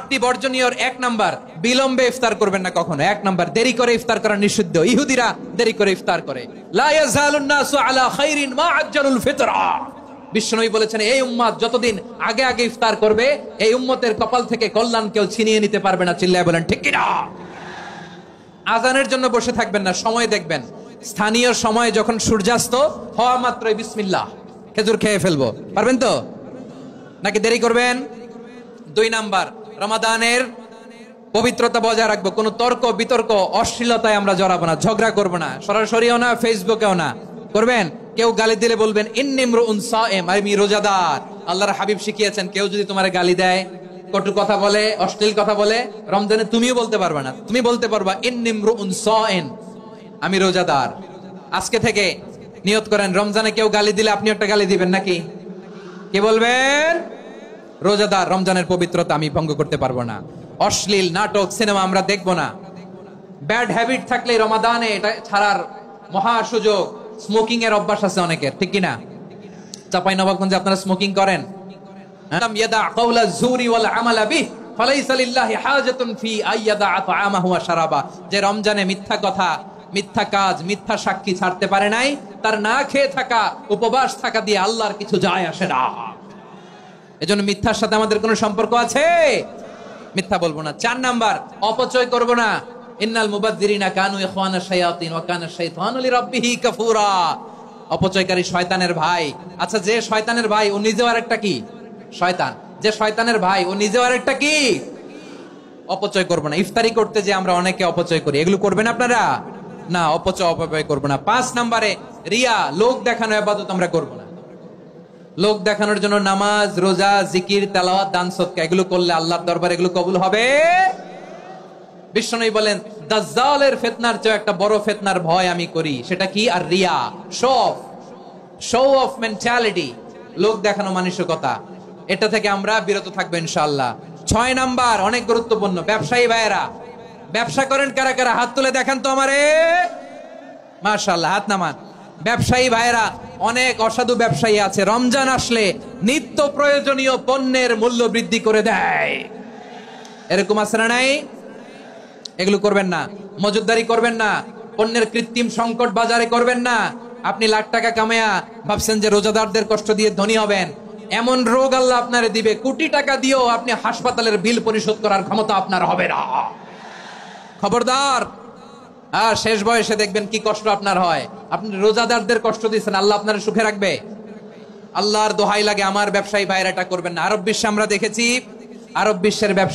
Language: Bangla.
8টি বর্জনীয়র 1 নাম্বার, বিলম্বে ইফতার করবেন না কখনো। 1 নাম্বার, দেরি করে ইফতার করা নিষিদ্ধ। ইহুদিরা দেরি করে ইফতার করে। লা ইয়াজালুন নাসু আলা খাইরিন মা আজ্জালুল ফিতরা। বিশ্বনবী বলেছেন, এই উম্মত যতদিন আগে আগে ইফতার করবে, এই উম্মতের কপাল থেকে কল্যাণ কেউ ছিনিয়ে নিতে পারবে না। চিল্লায় বলেন ঠিক কিনা? আজানের জন্য বসে থাকবেন না, সময় দেখবেন। স্থানীয় সময় যখন সূর্যাস্ত হওয়া মাত্রই বিসমিল্লাহ, খেজুর খেয়ে ফেলবো। পারবেন তো নাকি দেরি করবেন? 2 নাম্বার, রমাদানের পবিত্রতা বজায় রাখবো। কোনো তর্ক বিতর্ক অশ্লীলতায় আমরা জড়াবো না, ঝগড়া করবো না, সরাসরিও না, ফেসবুকেও না। করবেন? কেউ গালি দিলে বলবেন ইন্নিমরুউন সায়েম, আমি রোজাদার। আল্লাহর হাবিব শিখিয়েছেন, কেউ যদি তোমার গালি দেয়, কটু কথা বলে, অশ্লীল কথা বলে, রমজানে তুমিও বলতে পারবে না। তুমি বলতে পারবা ইন্নিমরুউন সায়েম, আমি রোজাদার। আজকে থেকে নিয়ত করেন, রমজানে কেউ গালি দিলে আপনি একটা গালি দিবেন নাকি? কি বলবেন? রোজাদার, রমজানের পবিত্রতা আমি ভঙ্গ করতে পারবো না। অশ্লীল নাটক সিনেমা আমরা দেখবো না। ব্যাড হ্যাবিট থাকলে রমাদানে এটা ছাড়ার মহা সুযোগ। স্মোকিং এর অভ্যাস আছে অনেকের, ঠিক কিনা? চাঁপাইনবাবগঞ্জে আপনারা স্মোকিং করেন? ইয়াদা কাওলা যুরি ওয়াল আমালা বিহি ফালাইসা লিল্লাহি হাজাতুন ফি আইয়াদা তাআমাহু ওয়া শারাবা। যে রমজানে মিথ্যা কথা, মিথ্যা কাজ, মিথ্যা সাক্ষী ছাড়তে পারে নাই, তার না খেয়ে থাকা, উপবাস থাকা দিয়ে আল্লাহর কিছু যায় আসে না। এজন্য মিথ্যার সাথে আমাদের কোনো সম্পর্ক আছে? মিথ্যা বলবো না। 4 নাম্বার, অপচয় করব না। ইন্নাল মুবাযযিরিনা কানু ইখওয়ানাশ শায়াতিন ওয়া কানা শাইতানু লিরাব্বিহি কাফুরা। অপচয়কারী শয়তানের ভাই। আচ্ছা, যে শয়তানের ভাই ও নিজেও আরেকটা কি? শয়তান। যে শয়তানের ভাই ও নিজেও আরেকটা কি? অপচয় করব না। ইফতারি করতে যে আমরা অনেকে অপচয় করি, এগুলো করবেন আপনারা না। অপচয় করব না। 5 নাম্বারে, রিয়া, লোক দেখানো ইবাদত আমরা করব না। লোক দেখানোর জন্য নামাজ, রোজা, জিকির, তেলাওয়াত, দান সদকা এগুলো করলে আল্লাহর দরবারে এগুলো কবুল হবে? বিশ্বনবী বলেন, দাজ্জালের ফিতনার চেয়ে একটা বড় ফিতনার ভয় আমি করি। সেটা কি? আর রিয়া, শো অফ মেন্টালিটি, লোক দেখানো মানসিকতা। এটা থেকে আমরা বিরত থাকবো ইনশাআল্লাহ। 6 নাম্বার, অনেক গুরুত্বপূর্ণ। ব্যবসায়ী ভাইয়েরা, ব্যবসা করেন কারা কারা? হাত তুলে দেখান তো আমারে। মাশাআল্লাহ, হাত নামান। ব্যবসায়ী ভাইয়েরা, অনেক অসাধু ব্যবসায়ী আছে, রমজান আসলে নিত্য প্রয়োজনীয় পণ্যের মূল্য বৃদ্ধি করে দেয়। এরকম আছে না নাই? এগুলো করবেন না। মজুদদারি করবেন না। পণ্যের কৃত্রিম সংকট বাজারে করবেন না। আপনি লাখ টাকা কামায়া ভাবছেন যে রোজাদারদের কষ্ট দিয়ে ধনী হবেন। এমন রোগ আল্লাহ আপনারে দিবে, কোটি টাকা দিয়েও আপনি হাসপাতালের বিল পরিশোধ করার ক্ষমতা আপনার হবে না। খবরদার। আর শেষ বয়সে দেখবেন কি কষ্ট আপনার হয়। আপনি রোজাদারদের কষ্ট দিচ্ছেন, আল্লাহ আপনার সুখে রাখবে? আল্লাহর দোহাই লাগে, আমার ব্যবসায়ী ভাইরা এটা করবেন না। আরব বিশ্বে আমরা দেখেছি, আরব বিশ্বের ব্যবসা